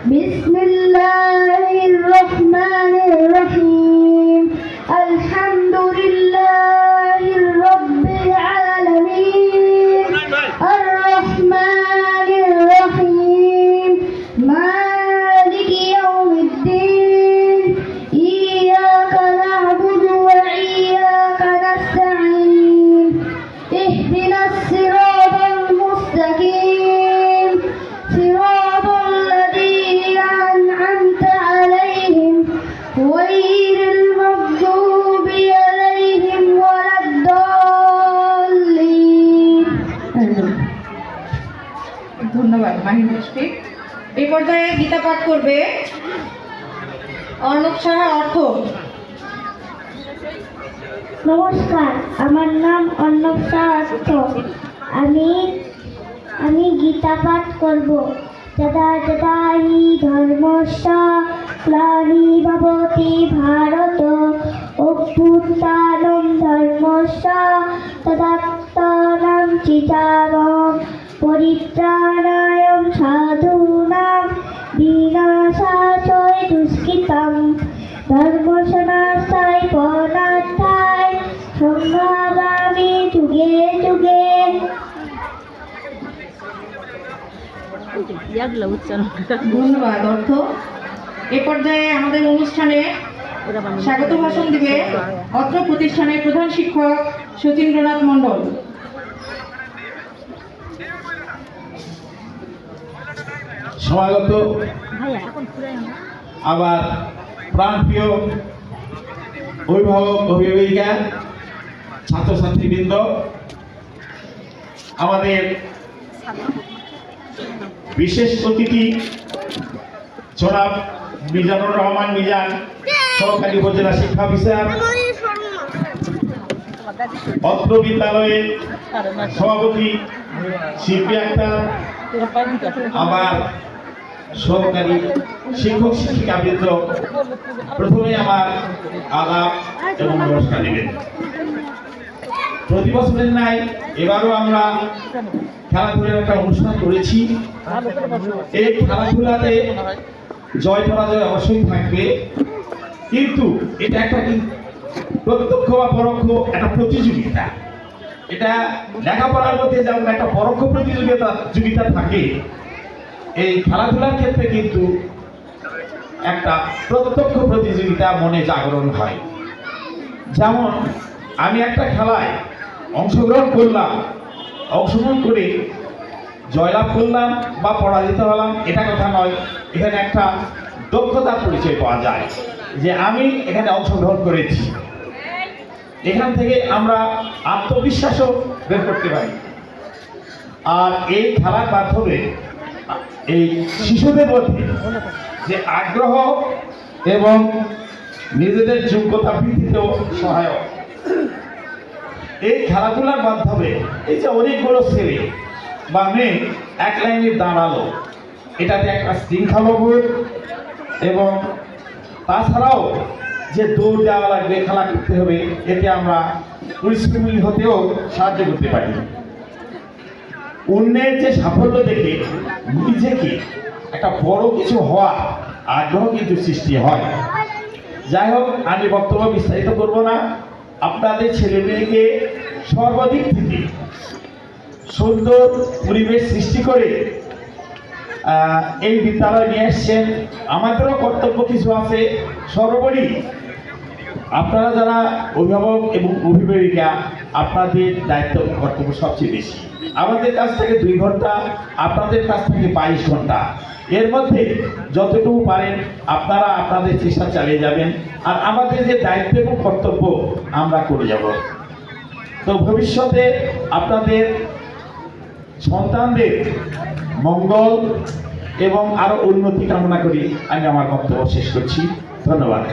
বিসমিল্লাহির রহমানির রহিম আলহামদুলিল্লাহি রাব্বিল আলামিন আর রহমানির রহিম মালিকি ইয়াউমিদ্দিন ইয়্যাকা না'বুদু ওয়া ইয়্যাকা নাস্তাঈন ইহদিনাস সিরাতাল মুস্তাকিম সিরাতাল লাযীনা আন'আমতা আলাইহিম গায়রিল মাগদুবি আলাইহিম ওয়ালাদ-দাল্লিন। ধন্যবাদ মাহিন মুশফিক। এই পর্যায়ে গীতা পাঠ করবে অর্ণব সাহা অর্থ। নমস্কার, আমার নাম অর্ণব সাহা। আমি গীতা পাঠ করব। যদা যদা হি ধর্মস্য গ্লানির্ভবতি ভারত অভ্যুত্থানম ধর্মস্য তদাত্মনাং চিতামহং পরিত্রাণায় সাধূনাং বিনাশায় দুষ্কৃতম ধর্মসংস্থায় পরনাথায় সংগ্রামী যুগে যুগে। ধন্যবাদ অর্থ। এ পর্যায়ে আমাদের অনুষ্ঠানে স্বাগত ভাষণ দিবে অত্র প্রতিষ্ঠানের প্রধান শিক্ষক সতীন্দ্রনাথ মণ্ডল। সমাগত আবার প্রাণপ্রিয় অভিভাবক অভিভাবিকা ছাত্রছাত্রীবৃন্দ, আমাদের বিশেষ অতিথি জনাব মিজানুর রহমান মিজান, সহকারী উপজেলা শিক্ষা অফিসার, অত্র বিদ্যালয়ের সভাপতি শিল্পী আক্তার, আমার সহকারী শিক্ষক শিক্ষিকাবৃন্দ, প্রথমে আমার আলাপ এবং নমস্কার নেবেন। প্রতি বছরের নাই এবারও আমরা খেলাধুলার একটা অনুষ্ঠান করেছি। এই খেলাধুলাতে জয় পরাজয় অবশ্যই থাকবে, কিন্তু এটা একটা প্রত্যক্ষ বা পরোক্ষ একটা প্রতিযোগিতা। এটা লেখাপড়ার মধ্যে যেমন একটা পরোক্ষ প্রতিযোগিতা থাকে, এই খেলাধুলার ক্ষেত্রে কিন্তু একটা প্রত্যক্ষ প্রতিযোগিতা মনে জাগরণ হয়। যেমন আমি একটা খেলায় অংশগ্রহণ করে জয়লাভ করলাম বা পরাজিত হলাম, এটা কথা নয়। এখানে একটা দক্ষতার পরিচয় পাওয়া যায় যে আমি এখানে অংশগ্রহণ করেছি। এখান থেকে আমরা আত্মবিশ্বাসও বের করতে পারি। আর এই খেলার মাধ্যমে এই শিশুদের মধ্যে যে আগ্রহ এবং নিজেদের যোগ্যতা বৃদ্ধিতেও সহায়ক। এই খেলাধুলার মাধ্যমে এই যে অনেকগুলো ছেলে বা মেয়ে এক লাইনে দাঁড়ালো, এটাতে একটা শৃঙ্খলাবোধ এবং তাছাড়াও যে দৌড় দেওয়া লাগবে, খেলা করতে হবে, এতে আমরা পরিশ্রমী হতেও সাহায্য করতে পারি। অন্যের যে সাফল্য দেখে নিজেকে একটা বড় কিছু হওয়া আগ্রহ কিন্তু সৃষ্টি হয়। যাই হোক, আমি বক্তব্য বিস্তারিত করব না। আপনাদের ছেলে মেয়েকে সর্বাধিক থেকে সুন্দর পরিবেশ সৃষ্টি করে এই বিদ্যালয়ে নিয়ে এসছেন। আমাদেরও কর্তব্য কিছু আছে। সর্বোপরি আপনারা যারা অভিভাবক এবং অভিভাবিকা, আপনাদের দায়িত্ব কর্তব্য সবচেয়ে বেশি। আমাদের কাছ থেকে 2 ঘন্টা, আপনাদের কাছ থেকে 22 ঘন্টা। এর মধ্যে যতটুকু পারেন আপনারা আপনাদের চেষ্টা চালিয়ে যাবেন, আর আমাদের যে দায়িত্ব এবং কর্তব্য আমরা করে যাব। তো ভবিষ্যতে আপনাদের সন্তানদের মঙ্গল এবং আরো উন্নতি কামনা করি আমি আমার বক্তব্য শেষ করছি। ধন্যবাদ।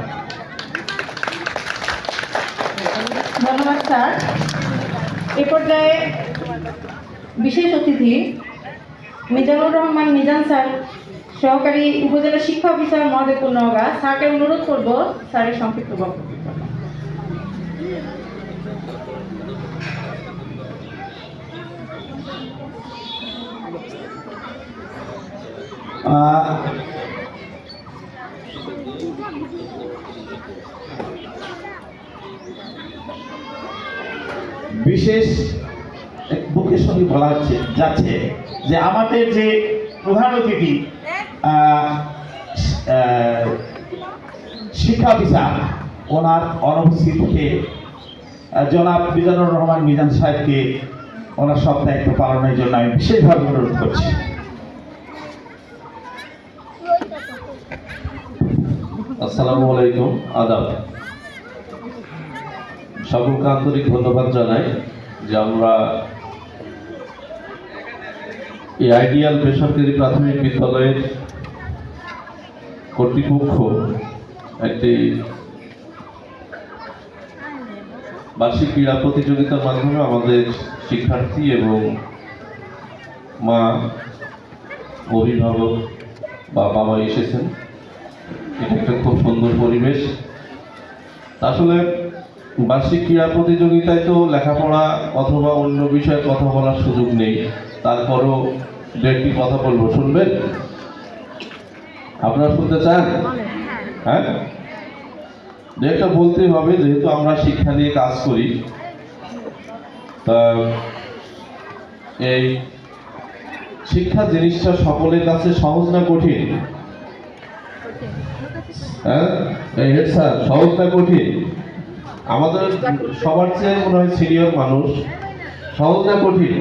ধন্যবাদ স্যার। এ পর্যায়ে বিশেষ অতিথি মিজানুর রহমান মিজান স্যার, সহকারী উপজেলা শিক্ষা অফিসার মহদেবপুর নওগাঁ, স্যারকে অনুরোধ করব স্যারের সংক্ষিপ্ত বক্তব্য। বিশেষ বুকের সঙ্গে বলা যাচ্ছে যে আমাদের যে প্রধান অতিথি শিক্ষা অফিসার ওনার অনুপস্থিতিতে জনাব মিজানুর রহমান মিজান সাহেবকে ওনার সব দায়িত্ব পালনের জন্য আমি বিশেষভাবে অনুরোধ করছি। আসসালামু আলাইকুম, আদাব। সকলকে আন্তরিক ধন্যবাদ জানাই যে আমরা এই আইডিয়াল বেসরকারি প্রাথমিক বিদ্যালয়ের কর্তৃপক্ষ একটি বার্ষিক ক্রীড়া প্রতিযোগিতার মাধ্যমে আমাদের শিক্ষার্থী এবং মা, অভিভাবক বা বাবা এসেছেন। এটা একটা খুব সুন্দর পরিবেশ। আসলে বার্ষিক ক্রীড়া প্রতিযোগিতায় তো লেখাপড়া অথবা অন্য বিষয়ে কথা বলার সুযোগ নেই, তারপরও দু একটি কথা বলবো, শুনবেন? আপনারা শুনতে চান? হ্যাঁ, দু একটা বলতেই হবে, যেহেতু আমরা শিক্ষা নিয়ে কাজ করি। তা এই শিক্ষা জিনিসটা সকলের কাছে সহজ না কঠিন? হ্যাঁ, এই হেড স্যার, সহজ না কঠিন? আমাদের সবার চেয়ে মনে হয় সিনিয়র মানুষ, সহজ না কঠিন?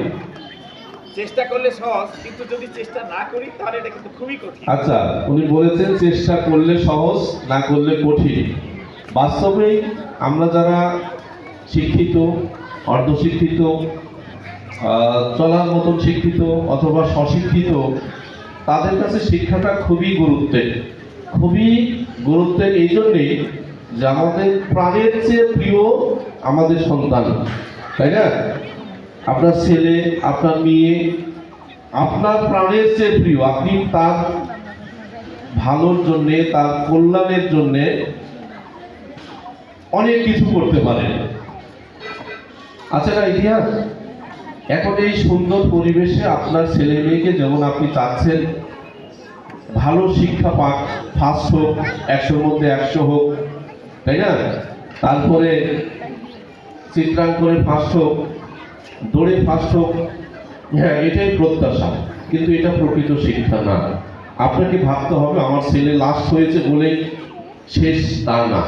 চেষ্টা করলে সহজ, কিন্তু যদি চেষ্টা না করি তাহলে এটা কিন্তু খুবই কঠিন। আচ্ছা, উনি বলেছেন চেষ্টা করলে সহজ, না করলে কঠিন। বাস্তবেই আমরা যারা শিক্ষিত, অর্ধশিক্ষিত, চলার মতন শিক্ষিত অথবা স্বশিক্ষিত, তাদের কাছে শিক্ষাটা খুবই গুরুত্বের এই জন্যেই যে আমাদের প্রাণের চেয়ে প্রিয় আমাদের সন্তান, তাই না? আপনার ছেলে, আপনার মেয়ে আপনার প্রাণের চেয়ে প্রিয়। আপনি তার ভালোর জন্যে, তার কল্যাণের জন্যে অনেক কিছু করতে পারেন। আছে না ইতিহাস? এখন এই সুন্দর পরিবেশে আপনার ছেলে মেয়েকে যেমন আপনি চাচ্ছেন ভালো শিক্ষা পাক, ফার্স্ট হোক, 100-র মধ্যে 100 হোক, তাই না? তারপরে চিত্রাঙ্কনে ফার্স্ট হোক, দৌড়ে ফার্স্ট হোক, হ্যাঁ, এটাই প্রত্যাশা, কিন্তু এটা প্রকৃত শিক্ষা না। আপনাকে ভাবতে হবে আমার ছেলে লাস্ট হয়েছে বলে শেষ তা না।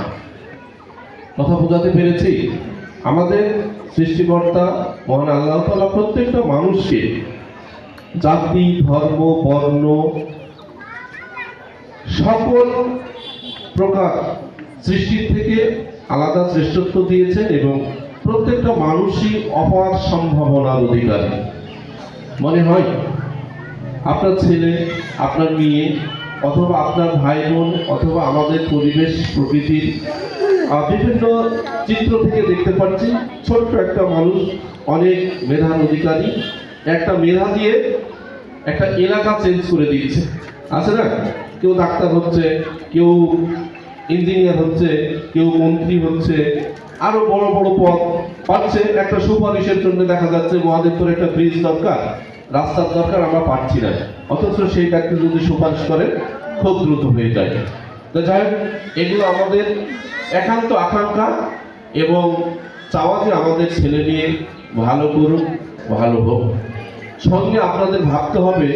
কথা বোঝাতে পেরেছি? আমাদের সৃষ্টিকর্তা মহান আল্লাহ তাআলা প্রত্যেকটা মানুষকে জাতি, ধর্ম, বর্ণ সকল প্রকার সৃষ্টির থেকে আলাদা শ্রেষ্ঠত্ব দিয়েছেন এবং প্রত্যেকটা মানুষই অপার সম্ভাবনার অধিকারী। মনে হয় আপনার ছেলে, আপনার মেয়ে অথবা আপনার ভাই বোন অথবা আমাদের পরিবেশ, প্রকৃতির বিভিন্ন চিত্র থেকে দেখতে পাচ্ছি ছোট্ট একটা মানুষ অনেক মেধার অধিকারী, একটা মেধা দিয়ে একটা এলাকা চেঞ্জ করে দিচ্ছে। আছে না? কেউ ডাক্তার হচ্ছে, কেউ ইঞ্জিনিয়ার হচ্ছে, কেউ মন্ত্রী হচ্ছে, আরো বড় বড় পদ পাচ্ছে। একটা সুপারিশের জন্য দেখা যাচ্ছে মহাদেবপুরে একটা ব্রিজ দরকার, রাস্তার দরকার, আমরা পাচ্ছি না, অথচ সেই ব্যক্তি যদি সুপারিশ করে খুব দ্রুত হয়ে যায়। তো যাই হোক, এগুলো আমাদের একান্ত আকাঙ্ক্ষা এবং চাওয়া যে আমাদের ছেলে মেয়ে ভালো করুক, ভালো হোক। সঙ্গে আপনাদের ভাবতে হবে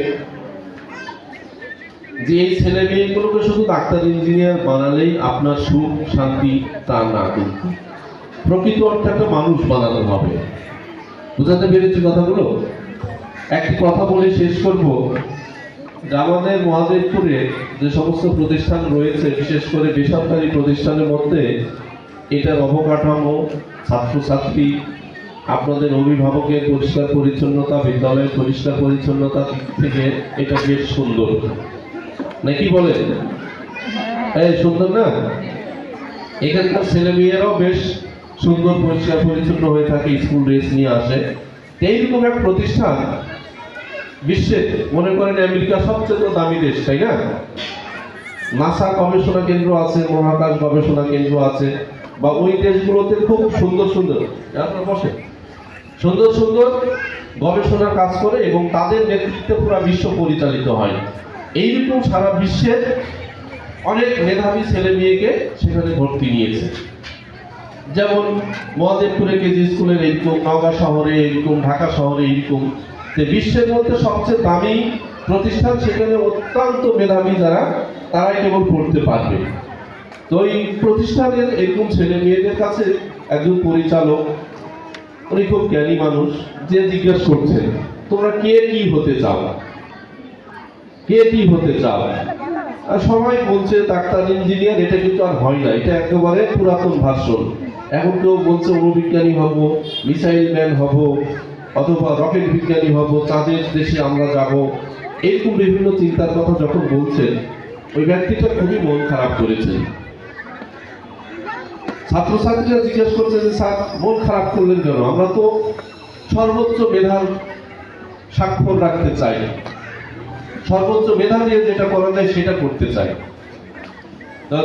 যে এই ছেলে মেয়েগুলোকে শুধু ডাক্তার, ইঞ্জিনিয়ার বানালেই আপনার সুখ শান্তি তা না, কিন্তু প্রকৃত অর্থে একটা মানুষ বানাতে হবে। বুঝাতে পেরেছি কথাগুলো? একটি কথা বলে শেষ করব যে আমাদের মহাদেবপুরে যে সমস্ত প্রতিষ্ঠান রয়েছে, বিশেষ করে বেসরকারি প্রতিষ্ঠানের মধ্যে এটার অবকাঠামো, ছাত্রছাত্রী, আপনাদের অভিভাবকের পরিষ্কার পরিচ্ছন্নতা, বিদ্যালয়ের পরিষ্কার পরিচ্ছন্নতা থেকে এটা বেশ সুন্দর, নাকি বলে? এই সুন্দর না? এখানকার ছেলে মেয়েরাও বেশ সুন্দর পরিষ্কার পরিচ্ছন্ন হয়ে থাকে, স্কুল ড্রেস নিয়ে আসে। এইরকম এক প্রতিষ্ঠান বিশ্বে, মনে করেন আমেরিকা সবচেয়ে দামি দেশ, তাই না? নাসা গবেষণা কেন্দ্র আছে, মহাকাশ গবেষণা কেন্দ্র আছে, বা ওই দেশগুলোতে খুব সুন্দর সুন্দর সুন্দর সুন্দর গবেষণা কাজ করে এবং তাদের নেতৃত্বে পুরো বিশ্ব পরিচালিত হয়। এইরকম সারা বিশ্বের অনেক মেধাবী ছেলে মেয়েকে সেখানে ভর্তি নিয়েছে। যেমন মহাদেবপুরে কেজি স্কুলের এইরকম, নওগাঁ শহরে এইরকম, ঢাকা শহরে এইরকম। যে বিশ্বের মধ্যে সবচেয়ে দামি প্রতিষ্ঠান, সেখানে অত্যন্ত মেধাবী যারা, তারাই কেবল পড়তে পারবে। তো এই প্রতিষ্ঠানের এরকম ছেলে মেয়েদের কাছে একজন পরিচালক, উনি খুব জ্ঞানী মানুষ, যে জিজ্ঞেস করছেন তোমরা কে কি হতে চাও, কে কি হতে চাও? আর সবাই বলছে ডাক্তার, ইঞ্জিনিয়ার। এটা কিন্তু আর হয় না, এটা একেবারে পুরাতন ভার্সন। এখন কেউ বলছে অণুবিজ্ঞানী হব, মিসাইল ম্যান হব, অথবা রকেট বিজ্ঞানী হব, চাঁদের দেশে আমরা যাব। এরকম বিভিন্ন চিন্তার কথা যখন বলছেন, ওই ব্যক্তিটা খুবই মন খারাপ করেছেন। ছাত্রছাত্রীরা জিজ্ঞেস করছে যে স্যার মন খারাপ করলেন কেন? আমরা তো সর্বোচ্চ মেধার স্বাক্ষর রাখতে চাই, সর্বোচ্চ মেধা দিয়ে যেটা করা যায় সেটা করতে চাই।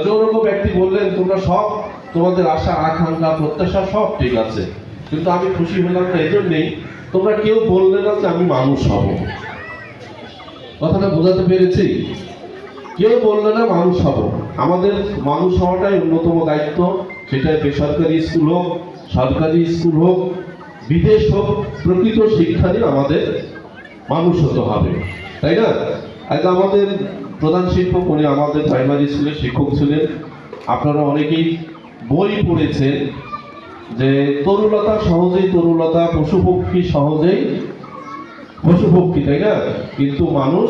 জনৈক ব্যক্তি বললেন, তোমরা সব, তোমাদের আশা আকাঙ্ক্ষা প্রত্যাশা সব ঠিক আছে, কিন্তু আমি খুশি হলাম না এই জন্যেই তোমরা কেউ বললে না যে আমি মানুষ হব। কথাটা বোঝাতে পেরেছি? কেউ বললে না মানুষ হব। আমাদের মানুষ হওয়াটাই অন্যতম দায়িত্ব। সেটা বেসরকারি স্কুল হোক, সরকারি স্কুল হোক, বিদেশ হোক, প্রকৃত শিক্ষা দিয়ে আমাদের মানুষ হতে হবে, তাই না? আজ আমাদের প্রধান শিক্ষক, উনি আমাদের প্রাইমারি স্কুলের শিক্ষক ছিলেন। আপনারা অনেকেই বই পড়েছেন যে তরুলতা সহজেই তরুলতা, পশু পক্ষী সহজেই পশু পক্ষী, তাই না? কিন্তু মানুষ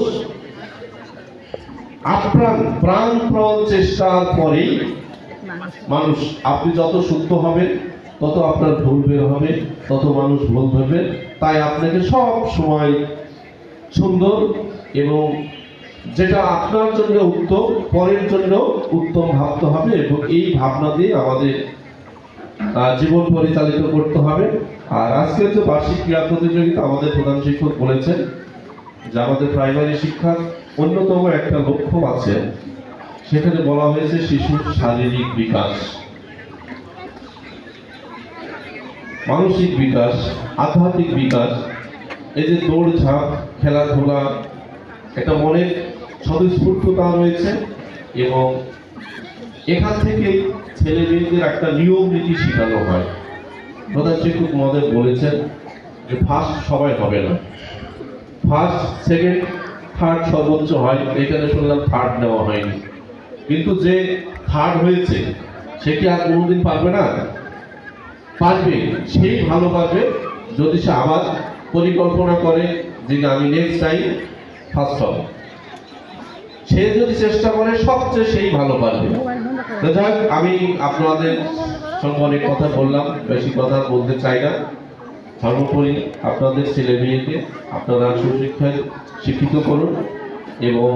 আপ্রাণ প্রাণপণ চেষ্টার পরেই মানুষ। আপনি যত শুদ্ধ হবেন তত আপনার ভুল বের হবে, তত মানুষ ভুল ধরবে। তাই আপনাকে সব সময় সুন্দর এবং যেটা আপনার জন্য উত্তম, পরের জন্য উত্তম ভাবতে হবে, এবং এই ভাবনা দিয়ে আমাদের জীবন পরিচালিত করতে হবে। আর আজকের যে বার্ষিক ক্রীড়া প্রতিযোগিতা, আমাদের প্রধান শিক্ষক বলেছেন যে আমাদের প্রাইমারি শিক্ষার অন্যতম একটা লক্ষ্য আছে, সেখানে বলা হয়েছে শিশুর শারীরিক বিকাশ, মানসিক বিকাশ, আধ্যাত্মিক বিকাশ। এই যে দৌড়ঝাঁপ, খেলাধুলা, একটা মনের স্বতঃস্ফূর্ততা রয়েছে, এবং এখান থেকেই ছেলে মেয়েদের একটা নিয়ম নীতি শেখানো হয়। প্রধান শিক্ষক মহোদয় বলেছেন যে ফার্স্ট সবাই হবে না, ফার্স্ট, সেকেন্ড, থার্ড সর্বোচ্চ হয়। এখানে শুনলাম থার্ড নেওয়া হয়নি, কিন্তু যে থার্ড হয়েছে সে কি আর কোনোদিন পারবে না? পারবে, সেই ভালো পারবে যদি সে আবার পরিকল্পনা করে যে আমি নেক্সট টাইম ফার্স্ট হব। সে যদি চেষ্টা করে, সবচেয়ে সেই ভালো পারবে। যাই হোক, আমি আপনাদের সঙ্গে অনেক কথা বললাম, বেশি কথা বলতে চাই না। সর্বোপরি আপনাদের ছেলে মেয়েকে আপনারা সুশিক্ষায় শিক্ষিত করুন, এবং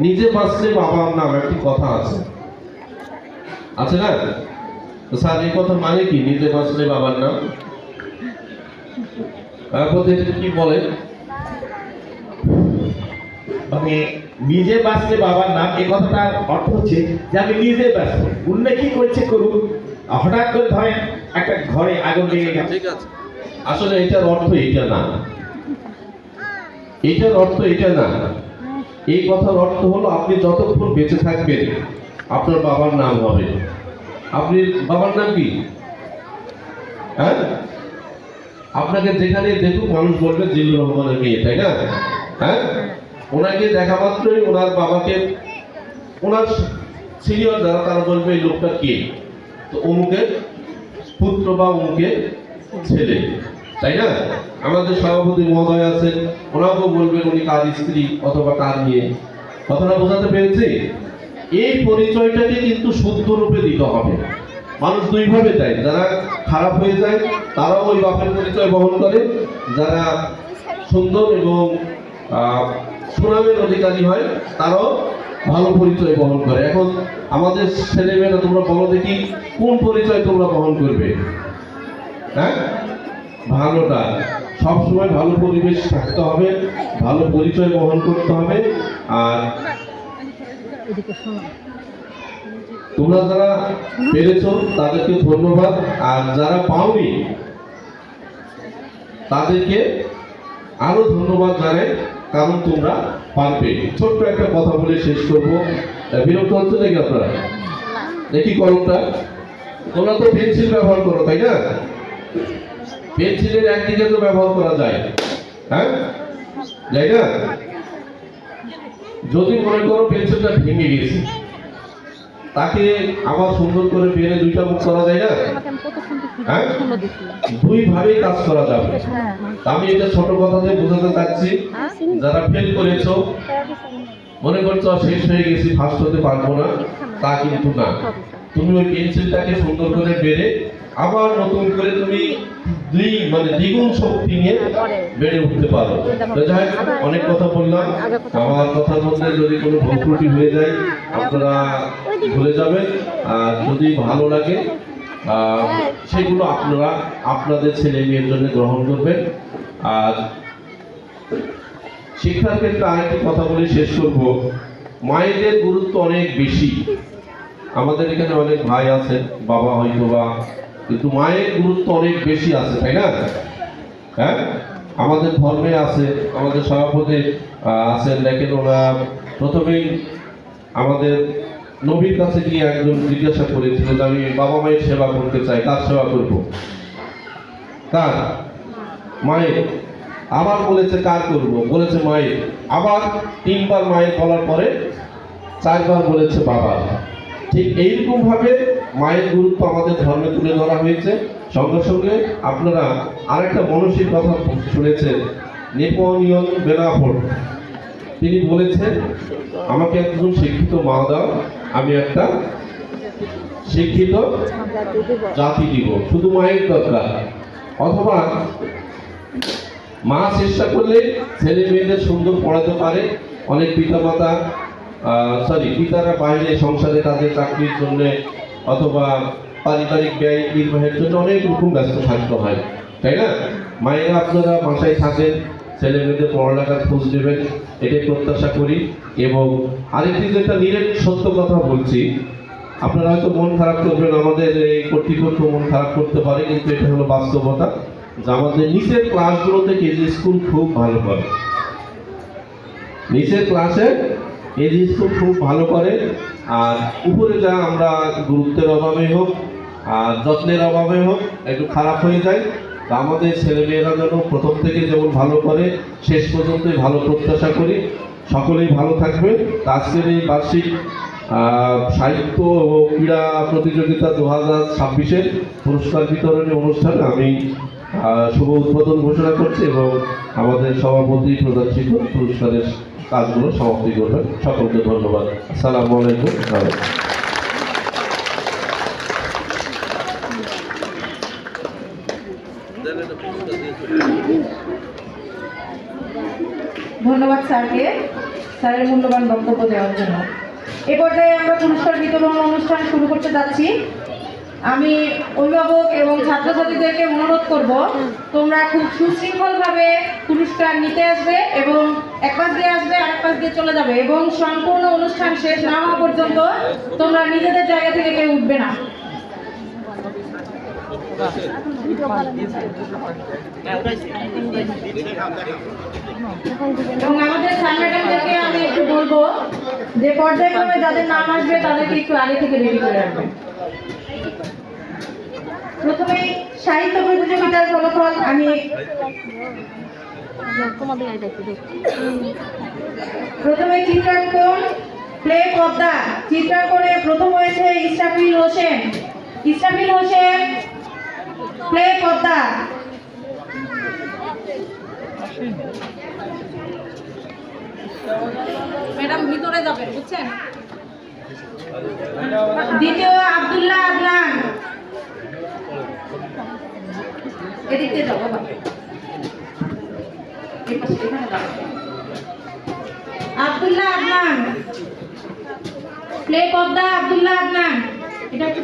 নিজে বাঁচলে বাবার নাম, একটি কথা আছে, আছে না? তো স্যার এই কথা মানে কি, নিজে বাঁচলে বাবার নাম? কি বলে? মানে নিজে বাঁচলে বাবার নাম, এই কথাটার অর্থ হচ্ছে যে আমি নিজে ব্যস্ত, অন্য কি করছে করুক। হঠাৎ করে ধরেন একটা ঘরে আগুন লেগে গেছে, ঠিক আছে, আসলে এটার অর্থ এটা না, এটার অর্থ এটা না। এই কথার অর্থ হলো আপনি যতক্ষণ বেঁচে থাকবেন আপনার বাবার নাম হবে। আপনি বাবার নাম কি? হ্যাঁ, আপনাকে যেখানে দেখুক মানুষ বলবে জিল্লুর রহমানের মেয়ে, তাই না? হ্যাঁ, ওনাকে দেখা মাত্রই ওনার বাবাকে, ওনার সিনিয়র যারা, তারা বলবে এই লোকটা কে? তো অমুকের পুত্র বা অমুকের ছেলে, তাই না? আমাদের সভাপতি মহোদয় আছেন, ওনাকেও বলবেন উনি কার স্ত্রী অথবা কার মেয়ে। কথাটা বোঝাতে পেরেছি? এই পরিচয়টাকে কিন্তু শুদ্ধ রূপে দিতে হবে। মানুষ দুইভাবে যায়, যারা খারাপ হয়ে যায় তারাও ওই বাপের পরিচয় বহন করে, যারা সুন্দর এবং সুনামের অধিকারী হয় তারাও ভালো পরিচয় বহন করে। এখন আমাদের ছেলেমেয়েরা, তোমরা বলো দেখি কোন পরিচয় তোমরা বহন করবে? হ্যাঁ, ভালোটা। সবসময় ভালো পরিবেশ থাকতে হবে, ভালো পরিচয় বহন করতে হবে। আর তোমরা যারা পেরেছো তাদেরকে ধন্যবাদ, আর যারা পাওনি তাদেরকে আরো ধন্যবাদ জানাই, কারণ তোমরা পারবে। ছোট্ট একটা কথা বলে শেষ করবো। বিরক্ত হচ্ছে নাকি আপনারা? দেখি কলমটা। তোমরা তো পেন্সিল ব্যবহার করো, তাই না? পেন্সিলের একদিকে তো ব্যবহার করা যায়, হ্যাঁ, যাই না? যদি মনে করো পেন্সিলটা ভেঙে গেছে, তাকে আবার সুন্দর করে পেনে দুইটা মুখ করা যায় না? হ্যাঁ, দুই ভাবেই কাজ করা যাবে। আমি এটা ছোট কথাতে বোঝাতে চাচ্ছি, যারা ফেল করেছো, মনে করছো শেষ হয়ে গেছি, ফার্স্ট হতে পারবো না, তা কিন্তু না। তুমি ওই পেন্সিলটাকে সুন্দর করে বেড়ে আবার নতুন করে তুমি দ্বিগুণ শক্তি নিয়ে বেড়ে উঠতে পারো। তো যাই হোক, অনেক কথা বললাম। আমার কথার মধ্যে যদি কোনো ভুল ত্রুটি হয়ে যায় আপনারা ভুলে যাবেন, আর যদি ভালো লাগে সেগুলো আপনারা আপনাদের ছেলে মেয়ের জন্য গ্রহণ করবেন। আর শিক্ষার ক্ষেত্রে আরেকটি কথা বলে শেষ করব, মায়েদের গুরুত্ব অনেক বেশি। আমাদের এখানে অনেক ভাই আছেন, বাবা হয়তো বা, কিন্তু মায়ের গুরুত্ব অনেক বেশি আছে, তাই না? হ্যাঁ, আমাদের ধর্মে আছে, আমাদের সভাপতি আছেন, দেখেন ওরা প্রথমেই আমাদের নবীর কাছে গিয়ে একজন জিজ্ঞাসা করেছিল যে আমি বাবা মায়ের সেবা করতে চাই, কার সেবা করব? কার? মায়ের। আবার বলেছে কার করব? বলেছে মায়ের। আবার 3 বার মায়ের বলার পরে 4 বার বলেছে বাবার। ঠিক এইরকম ভাবে মায়ের গুরুত্ব আমাদের ধর্মে তুলে ধরা হয়েছে। সঙ্গে সঙ্গে আপনারা আরেকটা মনস্বী কথা শুনেছেন, নেপোলিয়ন বোনাপার্ট। তিনি বলেছেন, আমাকে একজন শিক্ষিত মা দাও, আমি একটা শিক্ষিত জাতি দিব। শুধু মায়ের দরকার। অথবা মা চেষ্টা করলে ছেলে মেয়েদের সুন্দর পড়াতে পারে। অনেক পিতামাতা পিতারা বাইরে সংসারে তাদের চাকরির জন্য অথবা পারিবারিক ব্যয় নির্বাহের জন্য অনেক রকম ব্যস্ত থাকতে হয়, তাই না? মায়েরা আপনারা বাসায় থাকেন, ছেলে মেয়েদের পড়ালেখার খোঁজ নেবেন, এটাই প্রত্যাশা করি। এবং আরেকটি যেটা নিরেট সত্য কথা বলছি, আপনারা হয়তো মন খারাপ করবেন, আমাদের এই কর্তৃপক্ষ মন খারাপ করতে পারে, কিন্তু এটা হলো বাস্তবতা যে আমাদের নিচের ক্লাসগুলোতে কেজি স্কুল খুব ভালো করে। নিচের ক্লাসে কেজি স্কুল খুব ভালো করে। আর উপরে যা আমরা গুরুত্বের অভাবে হোক আর যত্নের অভাবে হোক একটু খারাপ হয়ে যায়। তা আমাদের ছেলেমেয়েরা যেন প্রথম থেকে যেমন ভালো করে শেষ পর্যন্তই ভালো প্রত্যাশা করি। সকলেই ভালো থাকবে। আজকের এই বার্ষিক সাহিত্য ও ক্রীড়া প্রতিযোগিতা 2026-এর পুরস্কার বিতরণী অনুষ্ঠানে আমি শুভ উদ্বোধন ঘোষণা করছি এবং আমাদের সভাপতি প্রধান শিক্ষক পুরস্কারের কাজগুলো সমাপ্তি করবেন। সকলকে ধন্যবাদ। আসসালামু আলাইকুম। ধন্যবাদ স্যারকে, স্যারের মূল্যবান বক্তব্য দেওয়ার জন্য। এ পর্যায়ে আমরা পুরস্কার বিতরণ অনুষ্ঠান শুরু করতে যাচ্ছি। আমি অভিভাবক এবং ছাত্রছাত্রীদেরকে অনুরোধ করব, তোমরা খুব সুশৃঙ্খলভাবে পুরস্কার নিতে আসবে এবং এক পাশ দিয়ে আসবে, আরেক পাশ দিয়ে চলে যাবে এবং সম্পূর্ণ অনুষ্ঠান শেষ না হওয়া পর্যন্ত তোমরা নিজেদের জায়গা থেকে কেউ উঠবে না। এবং আমাদের স্যার ম্যাডামদেরকে আমি একটু বলবো যে পর্যায়ক্রমে যাদের নাম আসবে তাদেরকে একটু আগে থেকে রেডি করে রাখবেন। প্রথমে সাহিত্য প্রতিযোগিতার ফলাফল আমি প্রথমে চিত্রাঙ্কন প্লে পদ্মা, চিত্রাঙ্কনে প্রথম হয়েছে ইসরাফিল হোসেন। ইসরাফিল হোসেন প্লে পদ্মা। ম্যাডাম ভিতরে যাবেন, বুঝছেন? দ্বিতীয় আব্দুল্লাহ আদনান। এদিকে যাও বাবা, আব্দুল্লাহ আদনান প্লে পদ্মা। আব্দুল্লাহ আদনান, এটা একটু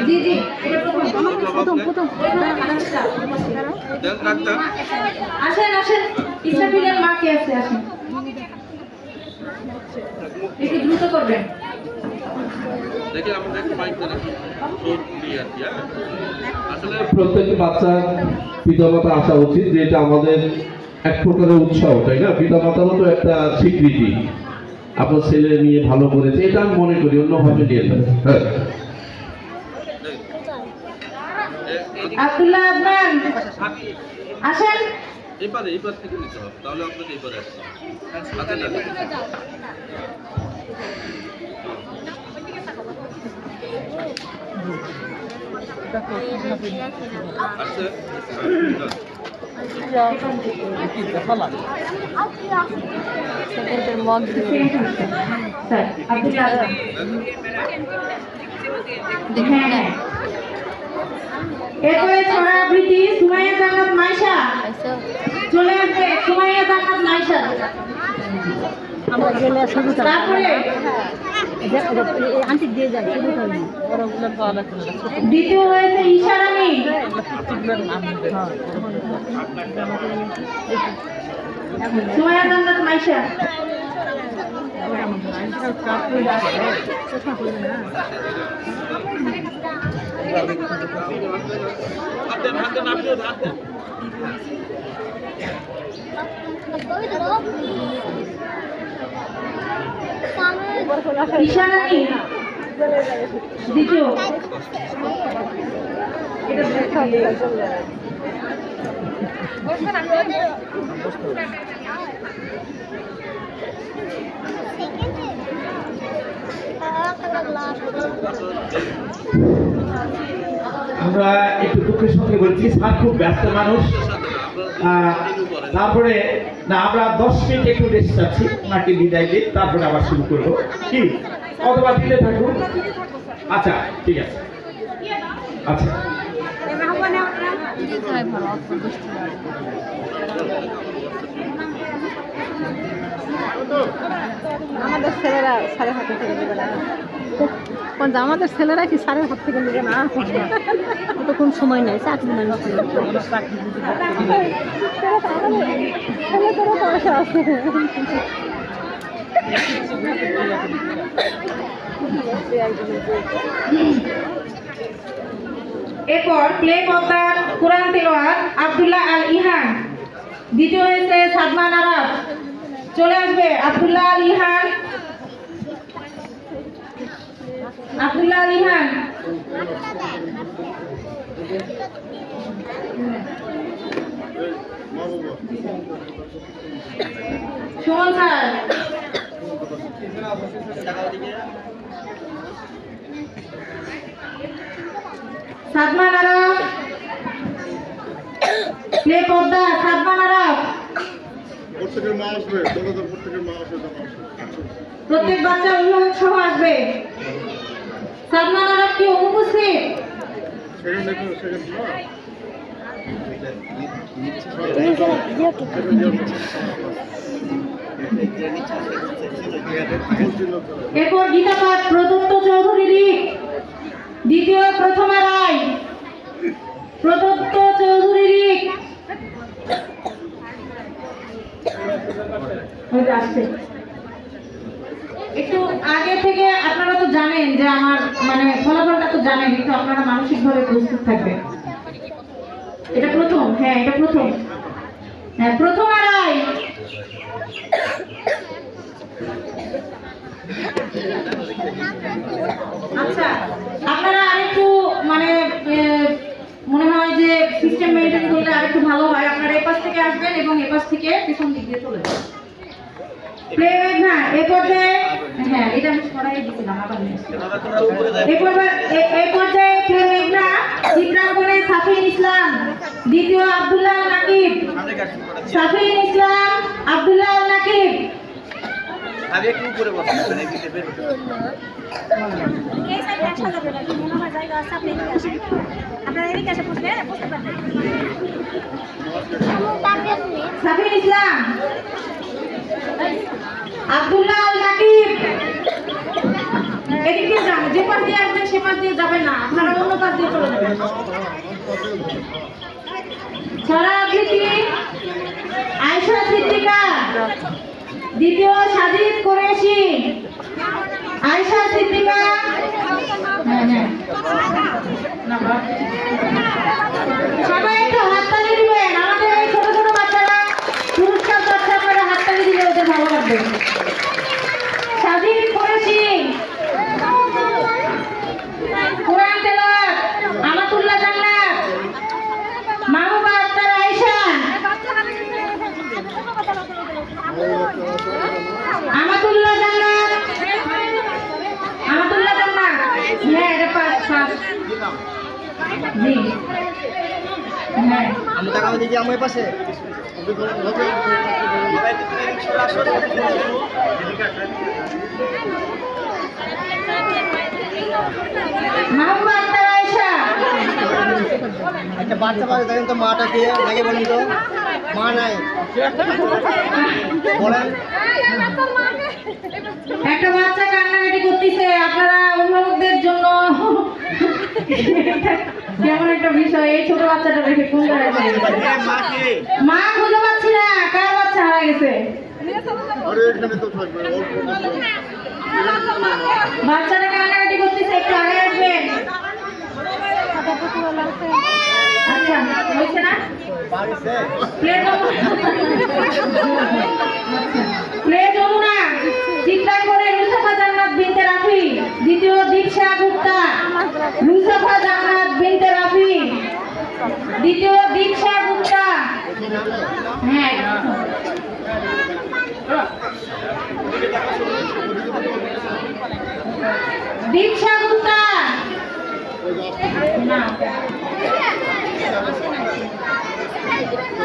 জি জি এটা প্রথম আসেন আসেন ইসরাফিলের মা কে আছে আসেন একটু দ্রুত করবেন আসলে প্রত্যেকটি বাচ্চার পিতামাতা আসা উচিত, যে এটা আমাদের এক প্রকারের উৎসব, তাই না? পিতামাতারও তো একটা স্বীকৃতি, আপনার ছেলে নিয়ে ভালো করেছে, এটা আমি মনে করি, অন্যভাবে নিয়ে যাবে। হ্যাঁ, আব্দুল্লাহ আদনান আসেন এবার থেকে নিতে হবে, তাহলে আপনাকে এবারে স্যার আব্দুল্লাহ আদনান হ্যাঁ এরপরে ছড়া আবৃত্তি সুমাইয়া জান্নাত মাইশা চলে আসবে। সুমাইয়া জান্নাত মাইশা আমরা গেলে শুরু তারপরে আন্টিক দিয়ে যায় শুরু করি দ্বিতীয় হয়েছে ইশারানি সুমাইয়া জান্নাত মাইশা ইশারানি দ্বিতীয় আমরা একটু দুঃখের সঙ্গে বলছি, স্যার খুব ব্যস্ত মানুষ। তারপরে না আমরা 10 মিনিট একটু রেস্ট চাচ্ছি, ওনাকে বিদায় দিয়ে তারপরে আবার শুরু করবো, কি অথবা দিতে থাকুন। আচ্ছা ঠিক আছে, আচ্ছা আমাদের ছেলেরা সাড়ে হাতে থেকে দেবে না, আমাদের ছেলেরা কি সাড়ে হাত থেকে নেবে না, অতক্ষণ সময় নেই, চাকরি মানুষ পয়সা আছে। এরপর প্লে পদ্মার কোরআন তেলাওয়াত আব্দুল্লাহ আল ইহান। দ্বিতীয় হয়েছে সাদমান আরাফ, চলে আসবে আব্দুল্লাহ আল ইহান। আব্দুল্লাহ আল ইহান সুমন স্যার সাদমান আরাফ প্লে পদ্মা সাদমান আরাফ প্রত্যেকের মা আসবে, প্রত্যেকের মা আসবে, প্রত্যেক বাচ্চা অভিভাবক সহ আসবে। সাদমান আরাফ কি অনুপস্থিত? এরপর গীতা পাঠ প্রদত্ত চৌধুরী রিক। দ্বিতীয় প্রথমা রায়, প্রদত্ত চৌধুরী রিক আসছে। একটু আগে থেকে আপনারা তো জানেন যে আমার মানে ফলাফলটা তো জানেন, একটু আপনারা মানসিকভাবে প্রস্তুত থাকবেন। এটা প্রথম, হ্যাঁ এটা প্রথম, হ্যাঁ প্রথমা রায়। আচ্ছা আপনারা আরেকটু মানে মনে হয় যে সিস্টেম মেনটেন করলে আরেকটু ভালো হয়। আপনারা এই পাশ থেকে আসবেন এবং এই পাশ থেকে পিছন দিক দিয়ে চলে যাবেন। প্লেব্যাক না এই পর্যায়ে, হ্যাঁ এটা আমি সরাই দিয়েছিলাম আবার এই পর্যায়ে প্লেব্যাক না চিত্রাঙ্কনে সাফিন ইসলাম। দ্বিতীয় আব্দুল্লাহ আল নাকিব, সাফিন ইসলাম আব্দুল্লাহ আল নাকিব। আগে একটু উপরে বসে মানে এদিকে বের হতে এই সাইডে একসাথে যাবে, মনে হয় জায়গা আছে, আপনি এদিকে আসেন, আপনারা এদিকে এসে বসতে পারবেন। আমি তাকে সাফিন ইসলাম আব্দুল্লাহ আল নাকিব এদিকে যান, যে পাশ দিয়ে আসবেন সে পাশ দিয়ে যাবেন না, আপনারা অন্য পাশ দিয়ে চলে যাবেন। ছড়া আবৃত্তি আয়েশা সিদ্দিকা, দ্বিতীয় সাজিদ কুরেশি। আয়েশা সিদ্দিকা, সবাই একটু হাততালি দিবেন। আমাদের এই ছোট ছোট বাচ্চারা পুরস্কার পাচ্ছে, আপনারা হাততালি দিলে ওদের ভালো লাগবে। সাজিদ কুরেশি, কোরআন তেলাওয়াত আমাতুল্লাহ জান্নাত, মাহবুবা আক্তার আয়েশা, আমাতুল্লাহ জান্নাত, আমাতুল্লাহ জান্নাত। হ্যাঁ, এটা পাস পাস। জি হ্যাঁ, আমি টাকা দিদি আমার পাশে মাহবুবা আক্তার আয়েশা। একটা বাচ্চা পাশে দেখেন তো, মাটা কে আগে বলুন তো, মা নাই বলেন। একটা বাচ্চা কান্নাকাটি করতেছে, আপনারা অভিভাবকদের জন্য কেমন একটা বিষয়। এই ছোট বাচ্চাটা দেখে কোন জায়গায় চলে গেছে? মা কে? মা খুঁজে পাচ্ছি না, কার বাচ্চা হারা গেছে? আরে এখানে তো থাকবে অল্প বাচ্চাটা কান্নাকাটি করতেছে, একটু আগে আসবেন। আচ্ছা, হয়েছে না? প্লে যমুনা, চিৎকার করে রুসাফা জান্নাত বিনতে রাফি। দ্বিতীয় দীপশা গুপ্তা, রুসাফা জান্নাত বিনতে রাফি। দ্বিতীয় দীপশা গুপ্তা। হ্যাঁ, দীপশা গুপ্তা।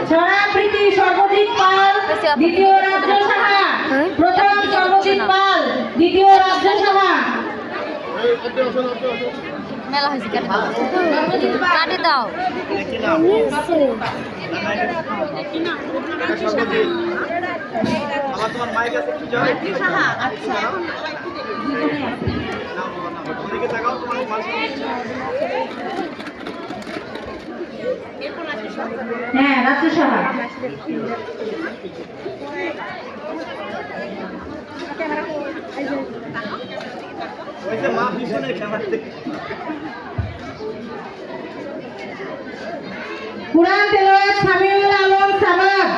ছড়া প্রীতি সর্বজিৎ পাল, দ্বিতীয় রাজ্য সাহা। প্রথম সর্বজিৎ পাল, দ্বিতীয় রাজ্য সাহা। মেলা হয়েছে কাটে দাও। আমার তোমার মায়ের কাছে কি যাবে? আচ্ছা, ওদিকে তাকাও, তোমার হ্যাঁ, রাজ্য সাহা। ওই যে মা পিছনে খেলা কুরআন তেলাওয়াত সামিউল আলম সাবাব,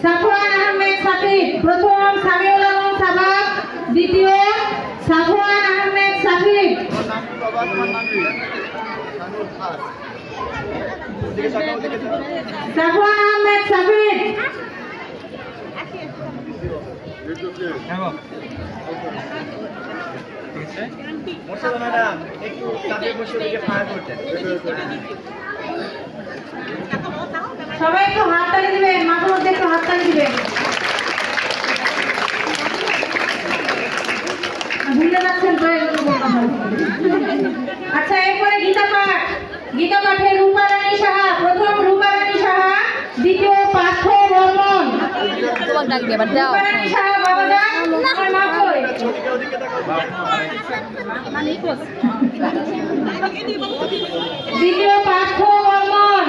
সাফওয়ান আহমেদ সাকিব। প্রথম সামিউল আলম সাবাব, দ্বিতীয় সাফওয়ান আহমেদ সাকিব। বাবা তোমার নাম কি? সাফওয়ান আহমেদ সাকিব। মোর্শেদ ম্যাডাম একটু চাপে বসে ওদিকে ফায়ার করতেন। সবাই একটু হাততালি দিবেন, মাথার মধ্যে একটু হাততালি দিবেন। ভুলে যাচ্ছেন তো এগুলো বলতে হবে। আচ্ছা, এরপরে গীতা পাঠ। গীতা পাঠে রূপা রানী সাহা। প্রথম রূপা রানী সাহা, দ্বিতীয় পার্থ বর্মন। তোমার ডাক দিয়ে এবার দাও। রূপা রানী সাহা, বাবা যান, আমার মা কই? দ্বিতীয় পার্থ বর্মন।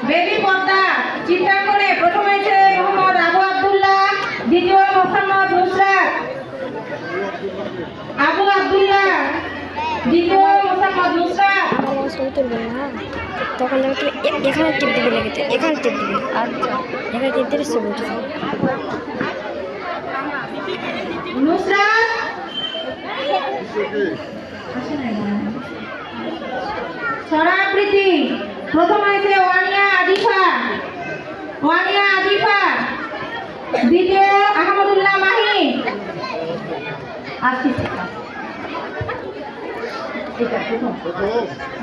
বেবি পদ্মা, চিত্রাঙ্কনে প্রথম হয়েছে মোহাম্মদ আবু আব্দুল্লাহ, দ্বিতীয় মোহাম্মদ নুসরাত। আবু আব্দুল্লাহ, দ্বিতীয় মোহাম্মদ নুসরাত। ছবি তুলবেন না, তখন একটু এখানে টিপ দিবে লেগেছে, এখানে টিপ দিবে, আচ্ছা এখানে টিপ দিলে ছবি উঠবে। নুসরাত, ছড়া আবৃত্তি প্রথম হয়েছে ওয়ানিয়া আদিফা। ওয়ানিয়া আদিফা, দ্বিতীয় আহমদুল্লাহ মাহি। আসছি এটা প্রথম,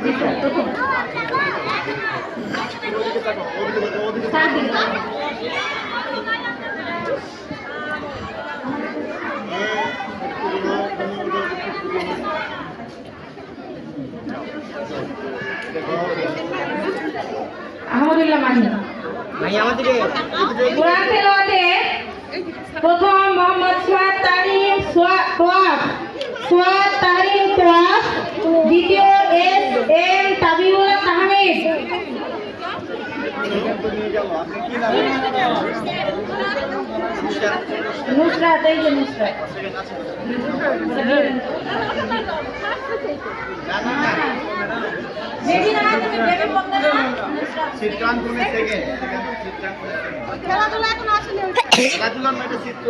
দ্বিতীয় প্রথম। স্যার দিন। আহমদুল্লাহ মাহি। ভাই আমাদেরকে কোরআন তেলাওয়াতে প্রথম মোহাম্মদ সোয়াদ তারিম তোয়াব, দ্বিতীয় এস এম তাবিউল আহমেদ, নুসরাত, এই যে নুসরাত, বেবি না, তুমি বেবি বলতে না, নুসরাত। চিত্রান কোনে সেকেন্ড খেলাধুলা এখন আসলে খেলাধুলার মধ্যে চিত্র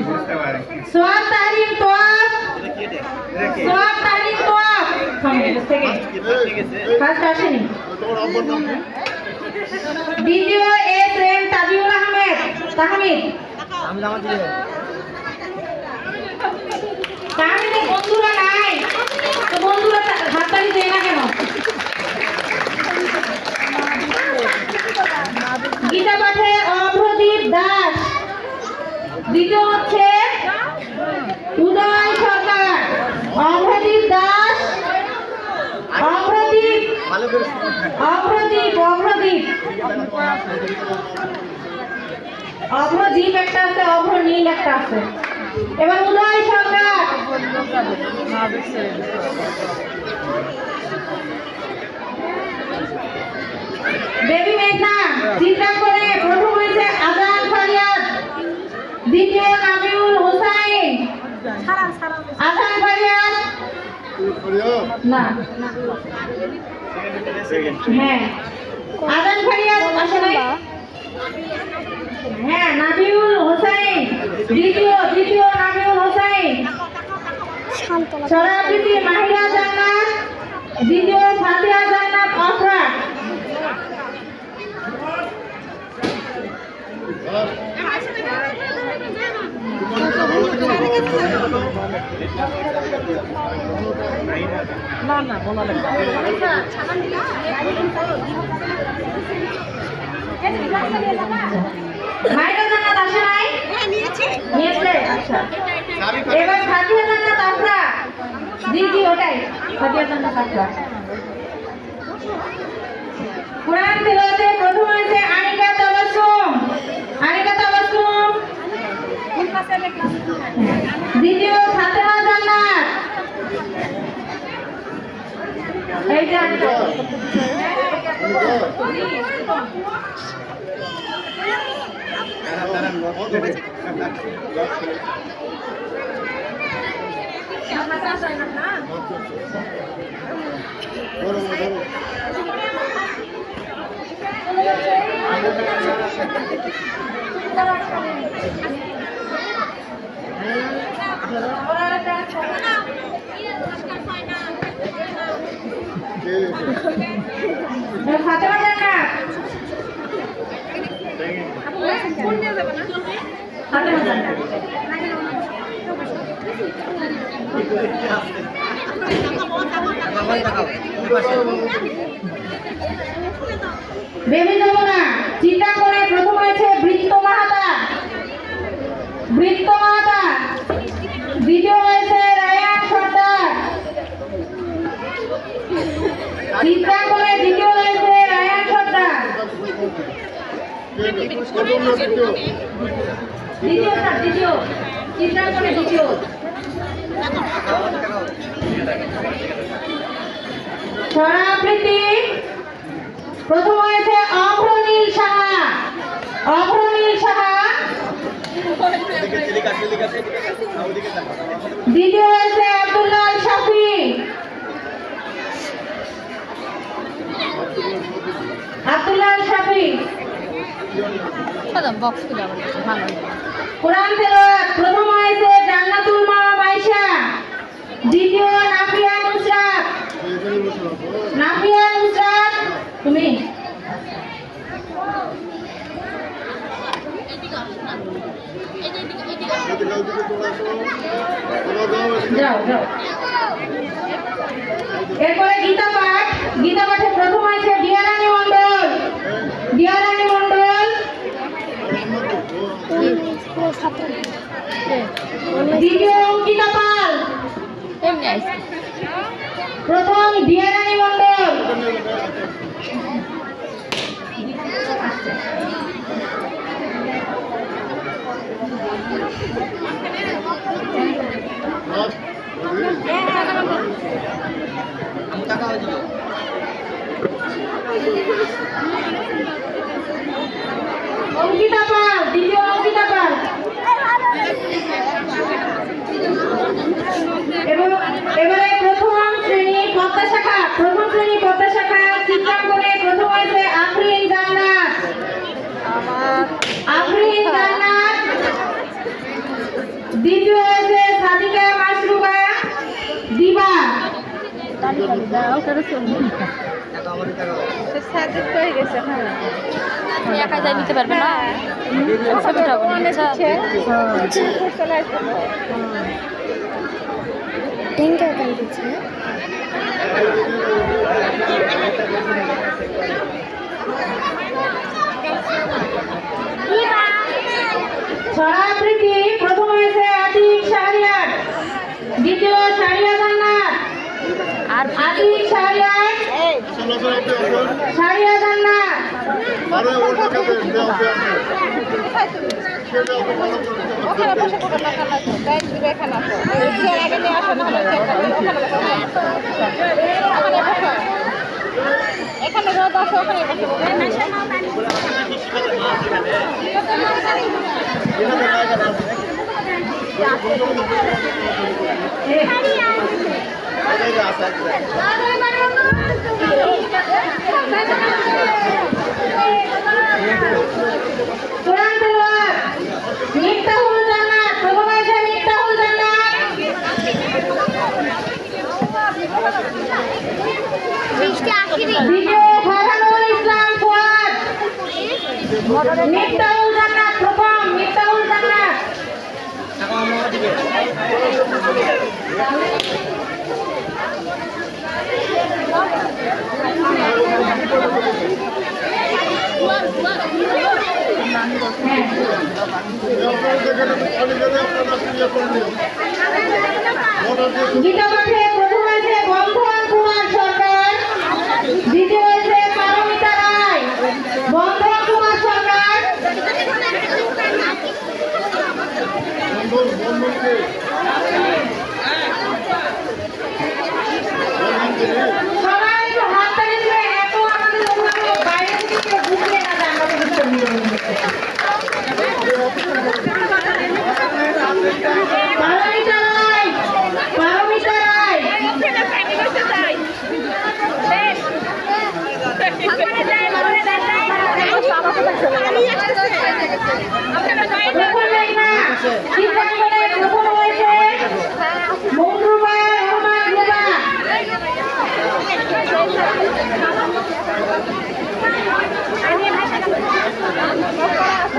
বুঝতে পারে সোয়াদ তারিম তোয়াব, সোয়াদ তারিম তোয়াব, সেকেন্ড, ফার্স্ট আসেনি। তোমার আব্বার নাম কি? দ্বিতীয় এস এম তাবিউল আহমেদ তাহমিদ। আমি আমাদের তাহমিদের বন্ধুরা নাই, তো বন্ধুরা হাততালি দেয় না কেন? গীতা পাঠে অভ্রদীপ দাস, দ্বিতীয় হচ্ছে উদয় সরকার, অভ্রদীপ দাস, অভ্রদীপ ভালো করে অভ্রদীপ অভ্রদীপ অভ্রদীপ একটা আছে, অভ্রনীল একটা আছে। এবার উদয় সরকার, বেবি মেঘনা, চিন্তা করে প্রথম হয়েছে আজান ফারিয়াদ, দ্বিতীয় নাবিউল হোসাইন, আজান ফারিয়াদ না, হ্যাঁ আজান ফারিয়াদ আসে নাই, হ্যাঁ নাবিউল হোসাইন, দ্বিতীয় নাবিউল হোসাইন, সরাবৃতি মাহিরা জান্নাত, দ্বিতীয় ফাতিহা জান্নাত আফরা। মাহিরা জান্নাত আসে নাই? নিয়েছে? আচ্ছা। এবার ফাতিহা জান্নাত আফরা, ওটাই ফাতিহা জান্নাত আফরা। কোরআন তেলাওয়াতে প্রথম হয়েছে আনিকা তাবাসসুম, দ্বিতীয় ফাতিহা জান্নাত, এই যে আনিকা। ফাতিহা জান্নাত, ফাতিহা জান্নাত। বেবি যমুনা, চিন্তা করে প্রথম হয়েছে বৃত্ত মাহাতা, দ্বিতীয় হয়েছে রায়ান সর্দার, চিন্তা করে দ্বিতীয় হয়েছে রায়ান সর্দার, দ্বিতীয় চিন্তা করে দ্বিতীয়। সরাবৃতি প্রথম হয়েছে অভ্রনীল সাহা, দ্বিতীয় হয়েছে আব্দুল্লাহ শাফি, কোরআন তেলাওয়াত প্রথম হয়েছে জান্নাতুল মাওয়া মাইশা, দ্বিতীয় নাফিয়া নুসরাত, তুমি যাও। এরপরে গীতা পাঠে প্রথম হয়েছে দিয়ারানী মন্ডল, দ্বিতীয় অঙ্কিতা পাল, প্রথম দিয়ারানী মণ্ডল। অঙ্কিতা পাল, দ্বিতীয় অঙ্কিতা পাল। এবং এবারে প্রথম শ্রেণী পদ্মা শাখা, প্রথম শ্রেণী পদ্মা শাখা চিত্রাঙ্কনে প্রথম হয়েছে আফরিন জান্নাত। আফরিন জান্নাত। দ্বিতীয় হয়েছে সাদিকা মাশরুবা দিবা। একা যাই নিতে পারবে না ছবিটা দিচ্ছে ছড়াবৃত্তি প্রথম হয়েছে আতিক শাহরিয়ার, দ্বিতীয় শাহরিয়া জান্নাত। আর আতিক শাহরিয়ার, শাহরিয়া জান্নাত। আরে ওর কাছে দেও ওখানে বসে পড়ে টাকা লাগবে ব্যাংক দিবে এখানে আসো এর আগে নিয়ে আসো না হলে ওখানে বসো এখানে রোদ আছে ওখানে বসে কোরআন তেলাওয়াত মিফতাহুল জান্নাত, প্রথম হয়েছে মিফতাহুল জান্নাত। দ্বিতীয় ফারহানুল ইসলাম ফুয়াদ। মিফতাহুল জান্নাত প্রথম, মিফতাহুল জান্নাত। গীতা পাঠে প্রথম হয়েছে বন্ধন কুমার সরকার, দ্বিতীয় হয়েছে পারমিতা রায়। বন্ধন কুমার সরকার। সবাই একটু হাততালি দিয়ে এত আমাদের অভিভাবক বাইরে থেকে কেউ বুঝবে না যে আমরা কোনো ছবি পারমিতা রায়, পারমিতা রায়। প্রথম লেখা চিত্রাঙ্কনে প্রথম হয়েছে মনরুবা রহমান রুবা।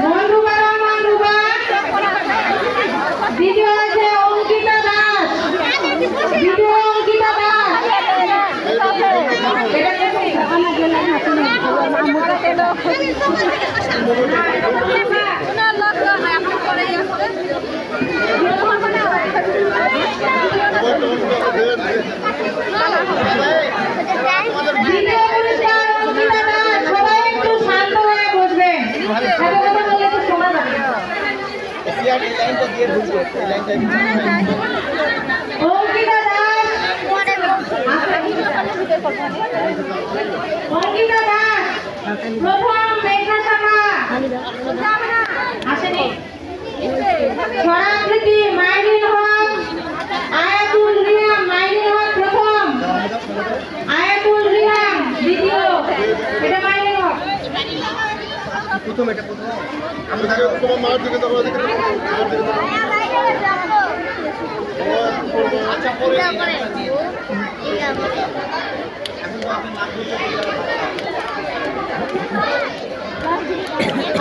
মনরুবা রহমান রুবা। দ্বিতীয় হয়েছে অঙ্কিতা দাস, দ্বিতীয় অঙ্কিতা দাস। দ্বিতীয় পুরস্কার অঙ্কিতা দাস। সবাই একটু শান্ত হয়ে বসবেন, এত কথা বললে তো শোনা যাবে না। অঙ্কিতা দাস, অঙ্কিতা দাস প্রথম মেঘনা শাখা আসেনি। ছড়াবৃত্তি মাইরিন হক, আয়াতুল রিয়াম। মাইরিন হক প্রথম, আয়াতুল রিয়াম দ্বিতীয়। এটা মাইরিন হক। প্রথম এটা প্রথম আমি তোমার মার দিকে তো আমার দিকে আচ্ছা পরে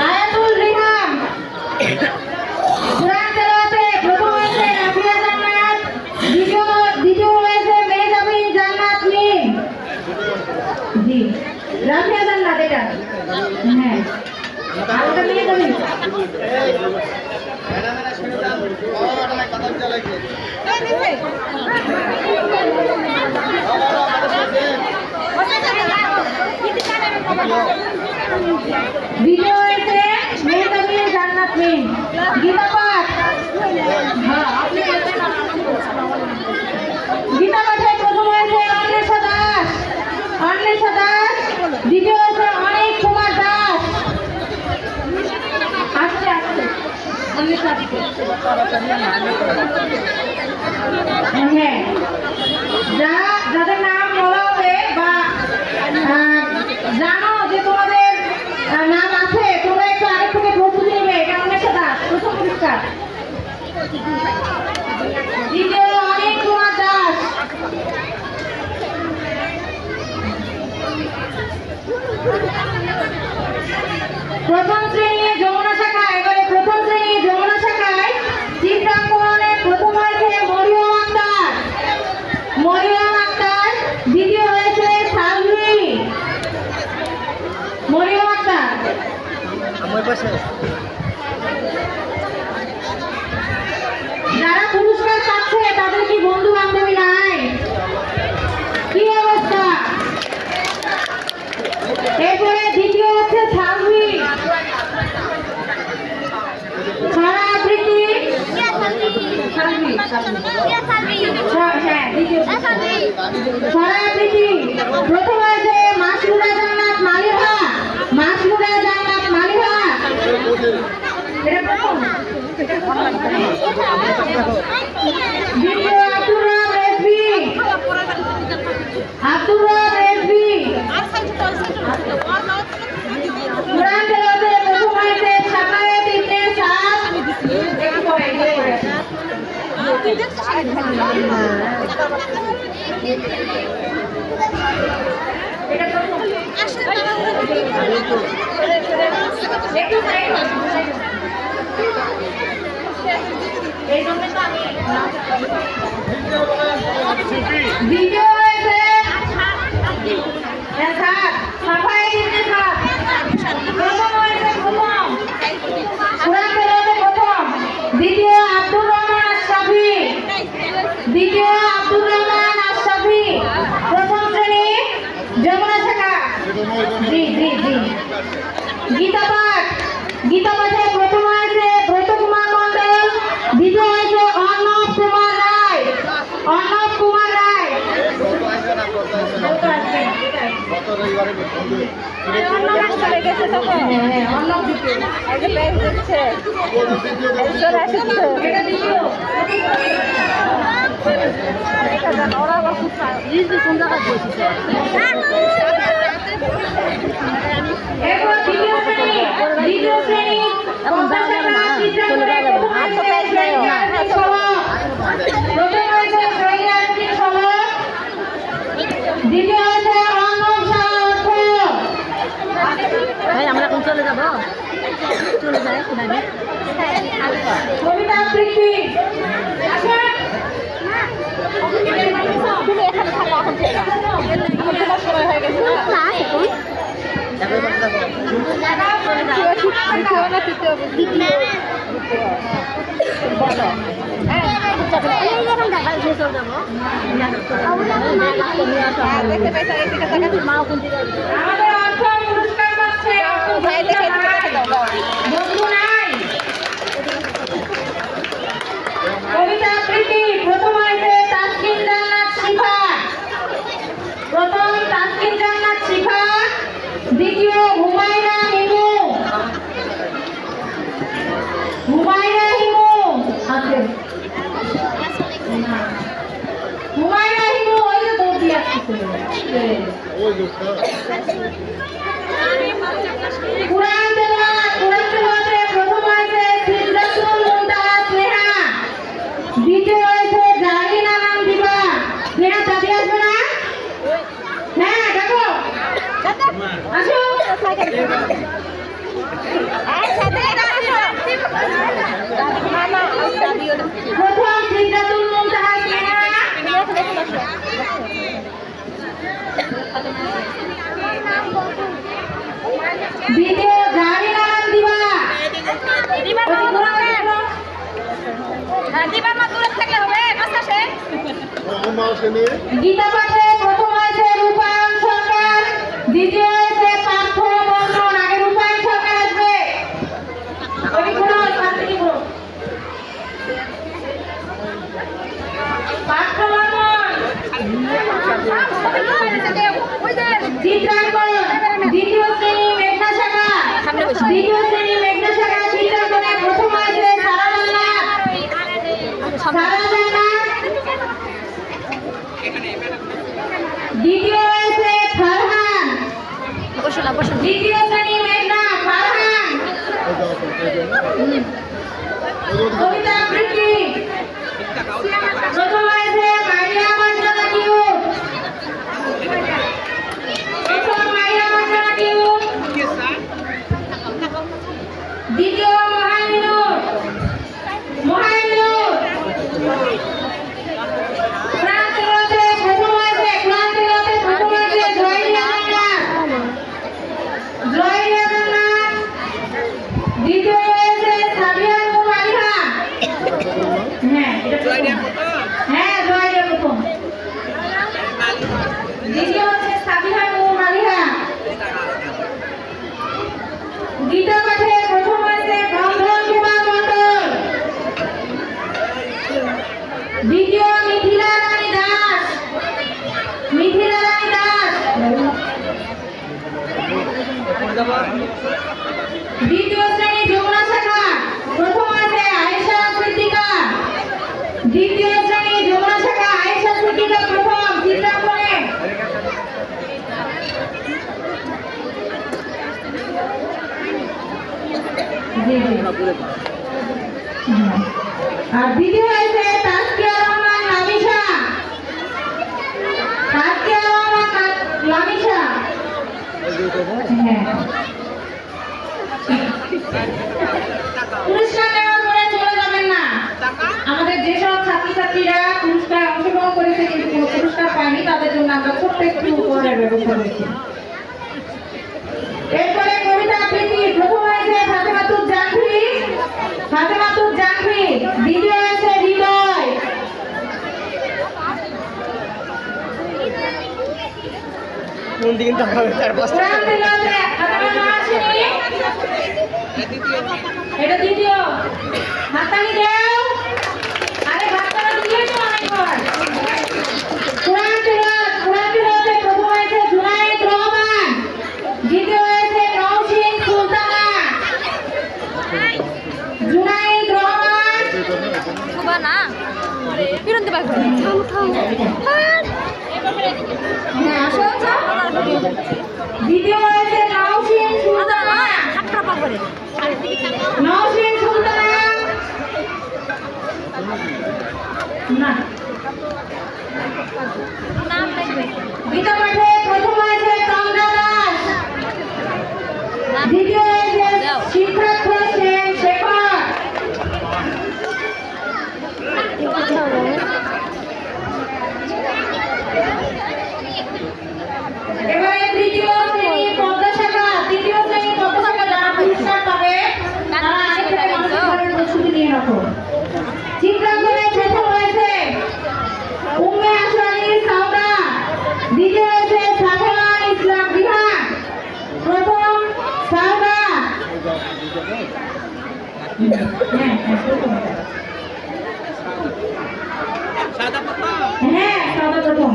আয়াতুল রিহাম। কোরআন তেলাওয়াতে প্রথম হয়েছে রাফিয়া জান্নাত, দ্বিতীয় হয়েছে মেহজাবিন জান্নাত মিম। জি, রাফিয়া জান্নাত এটা। হ্যাঁ, আর ওটা মেহজাবিন। কথা চালাইছে দ্বিতীয় হয়েছে মেহতাবিন জান্নাত মিম। গীতা পাঠ, গীতা পাঠে প্রথম হয়েছে অন্বেষা দাস, অন্বেষা দাস। দ্বিতীয় হয়েছে অনেক কুমার দাস। আসছে আসছে অন্বেষা। হ্যাঁ, যাদের নাম বলা হবে বা জানো যে তোমাদের নাম আছে, তোমরা একটু আগে থেকে প্রস্তুতি নেবে। এটা অন্বেষা দাস প্রথম পুরস্কার। দ্বিতীয় অনেক কুমার দাস। প্রথম শ্রেণী যমুনা শাখা, এবারে প্রথম শ্রেণী যমুনা শাখায় চিত্রাঙ্কনে প্রথম হয়েছে মরিয়ম আক্তার, মরিয়ম আক্তার। দ্বিতীয় হয়েছে সালভি, মরিয়ম আক্তার। আমার পাশে যারা পুরস্কার পাচ্ছে তাদের কি বন্ধু বান্ধবী নাই? কি অবস্থা? এরপরে দ্বিতীয় হচ্ছে সালভি, ছড়া আবৃত্তি। হ্যাঁ, দ্বিতীয় ছড়া আবৃত্তি। প্রথম হয়েছে মাসুরা জান্নাত মালিহা, মাসুরা জান্নাত মালিহা। এটা প্রথম। দ্বিতীয় আব্দুর রব রেজভি, আব্দুর রব রেজভি। কোরআন তেলাওয়াতে প্রথম হয়েছে শাফায়েত ইবনে সাদ। একটু পরে, একটু পরে। এটা প্রথম। একটু সাইড এই জন্য তো আমি দ্বিতীয় হয়েছে সাফায়েত ইবনে সাদ। প্রথম হয়েছে প্রথম কোরআন তেলাওয়াতে প্রথম। দ্বিতীয় আব্দুর রহমান আশরাফি, দ্বিতীয় আব্দুর রহমান আশরাফি। প্রথম শ্রেণী যমুনা শাখা। জি জি জি। গীতা পাঠ, গীতা পাঠে প্রথম হয়েছে ব্রত কুমার মন্ডল। দ্বিতীয় হয়েছে অর্ণব কুমার রায়, অর্ণব কুমার রায়। অর্ণব দ্বিতীয়। এটা দ্বিতীয়। এরপর দ্বিতীয় শ্রেণী, দ্বিতীয় শ্রেণী প্রথম হয়েছে শহীদ সমাজ। দ্বিতীয় হয়েছে অর্ণব শাহ অর্থ। আমরা এখন চলে যাবো, চলে যাই। কবিতা আবৃত্তি। আচ্ছা, তুমি এখানে থাকো, এখন থেকে তোমার সময় হয়ে গেছে না? আমাদের অর্থ পুরস্কার পাচ্ছে বন্ধু নাই। কবিতা আবৃত্তি প্রথম হয়েছে তাসকিন জান্নাত শিফা, প্রথম তাসকিন জান্নাত শিফা। দ্বিতীয় হুমায়রা হিমু, হুমায়রা হিমু আছে। হুমায়রা হিমু ওই যে দৌড় দিয়ে আসতেছে। কোরআন তেলাওয়াত, কোরআন তেলাওয়াতে প্রথম হয়েছে সিদরাতুল মুনতাহা স্নেহা। দ্বিতীয় হয়েছে জাহিন আনাম দিবা। স্নেহা দাদি আসবে না? হ্যাঁ দেখো, আসো। প্রথম সিদরাতুল মুনতাহা স্নেহা। দ্বিতীয় জাহিন আনাম দিবা। গীতা পাঠে প্রথম হয়েছে রূপায়ণ সরকার। দ্বিতীয় হয়েছে পার্থ বর্মন। আগে রূপায়ণ সরকার দ্বিতীয় হয়েছে ফারহান। বসো না বসো না। দ্বিতীয় শ্রেণী মেঘনা ফারহান। কবিতা আবৃত্তি প্রথম হয়েছে মারিয়া মঞ্জনা টিউব। প্রথম মারিয়া মঞ্জনা টিউব। দ্বিতীয় মহাইনুর। মহাইনুর ক্রান্তিরতে প্রথম হয়েছে। ক্রান্তিরতে প্রথম হয়েছে জয়রিয়া নাথ। জয়রিয়া নাথ। দ্বিতীয় হয়েছে সাবিয়া নূর মালিহা। হ্যাঁ এটা প্রথম। হ্যাঁ জয়রিয়া প্রথম। দ্বিতীয় হচ্ছে সাবিহা নূর মালিহা। গীতা পাঠে প্রথম হয়েছে বন্ধন কুমার মণ্ডল। দ্বিতীয় মিথিলা রানী দাস। মিথিলা রানী দাস। দ্বিতীয় শ্রেণী যমুনা শাখা প্রথম হয়েছে আয়েশা সিদ্দিকা। দ্বিতীয় শ্রেণী যমুনা শাখা আয়েশা সিদ্দিকা প্রথম চিত্রাঙ্কনে। আর দ্বিতীয় হয়েছে তাসকিয়া রহমান লামিশা। তাসকিয়া রহমান লামিশা। হ্যাঁ পুরস্কার নেওয়ার পরে চলে যাবেন না। আমাদের যেসব ছাত্রছাত্রীরা পুরস্কার অংশগ্রহণ করেছে কিন্তু কোনো পুরস্কার পায়নি তাদের জন্য আমরা ছোট্ট একটু উপহারের ব্যবস্থা করেছি। এরপরে কবিতা আবৃত্তি প্রথম হয়েছে ফাতেমাতুজ জাহ্নবী। ফাতেমাতুজ জাহ্নবী। দ্বিতীয় হয়েছে হৃদয়। কোন দিকে তাকাবে? 4-5টা কোরআন তেলাওয়াতে ফাতেমা নাসিনী। এটা দ্বিতীয়। হাততালি দাও। আরে হাততালি দিলেই তো অনেক হয়। কোরআন তেলাওয়াতে প্রথম হয়েছে জুনায়েদ রহমান। দ্বিতীয় হয়েছে নওশিন সুলতানা। জুনায়েদ রহমান। খুবা না বিরন্তি পাখি থাম থাম। হ্যাঁ আসো আসো। দ্বিতীয় হয়েছে নওশিন সুলতানা। হাতটা পাপড়ে নওশিন সুলতানা। না নাম লাগবে। গীতা পাঠে প্রথম হয়েছে তন্দ্রা দাস। দ্বিতীয় হয়েছে সিদ্ধার্থ সেন শেখর। এবারে তৃতীয় শ্রেণী পদ্মা শাখা। তৃতীয় শ্রেণী পদ্মা শাখা যারা পুরস্কার পাবে তারা আগে থেকে মানসিক প্রস্তুতি নিয়ে রাখো। চিত্রাঙ্কনে প্রথম হয়েছে উম্মে আসওয়ানি সাউদা। দ্বিতীয় হয়েছে সাফওয়ান ইসলাম বিহান। প্রথম সাউদা। হ্যাঁ সাউদা প্রথম।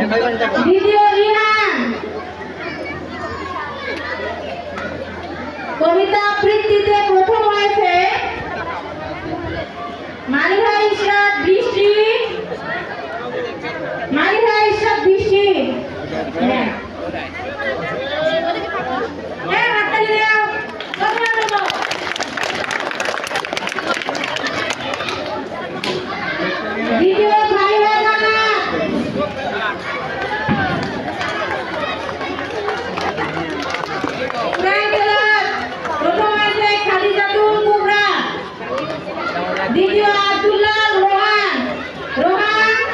দ্বিতীয় রিহান। কবিতা আবৃত্তিতে প্রথম হয়েছে মালিহা ইশরাত বৃষ্টি। মালিহা ইশরাত বৃষ্টি। হ্যাঁ হ্যাঁ হাততালি দাও। সবাই দাও। দ্বিতীয় ফারিহা জান্নাত। কোরআন তেলাওয়াত প্রথম হয়েছে খাদিজাতুল কুবরা। দ্বিতীয় আব্দুল্লাহ রোহান। রোহান।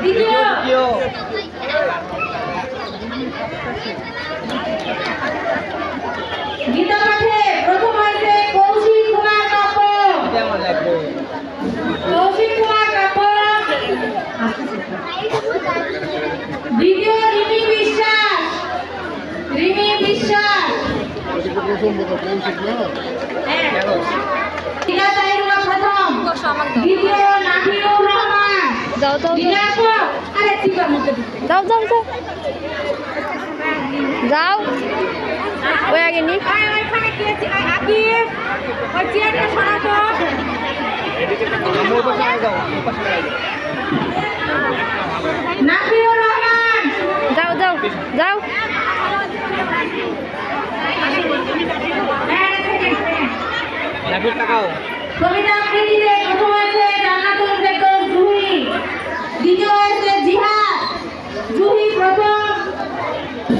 দ্বিতীয়। গীতা পাঠে প্রথম হয়েছে কৌশিক কুমার কাপ্য। কৌশিক কুমার কাপ্য। দ্বিতীয় রিমি বিশ্বাস। রিমি বিশ্বাস। হ্যাঁ টিকা তাইরুল্লাহ প্রথম। বসো আমার দাও। দ্বিতীয় নাহিনুর রহমান। যাও যাও টিকা আসো। আরে টিকা মুখে দিতে। যাও যাও যাও যাও ওই আগে নি ওইখানে কি আছে? আকিব ওই চেয়ারটা সরাতো। এই পাশে আগে যাও, এই পাশে আগে যাও। নাফিউর রহমান যাও যাও যাও নাফির তাকাও। কবিতা আবৃত্তিতে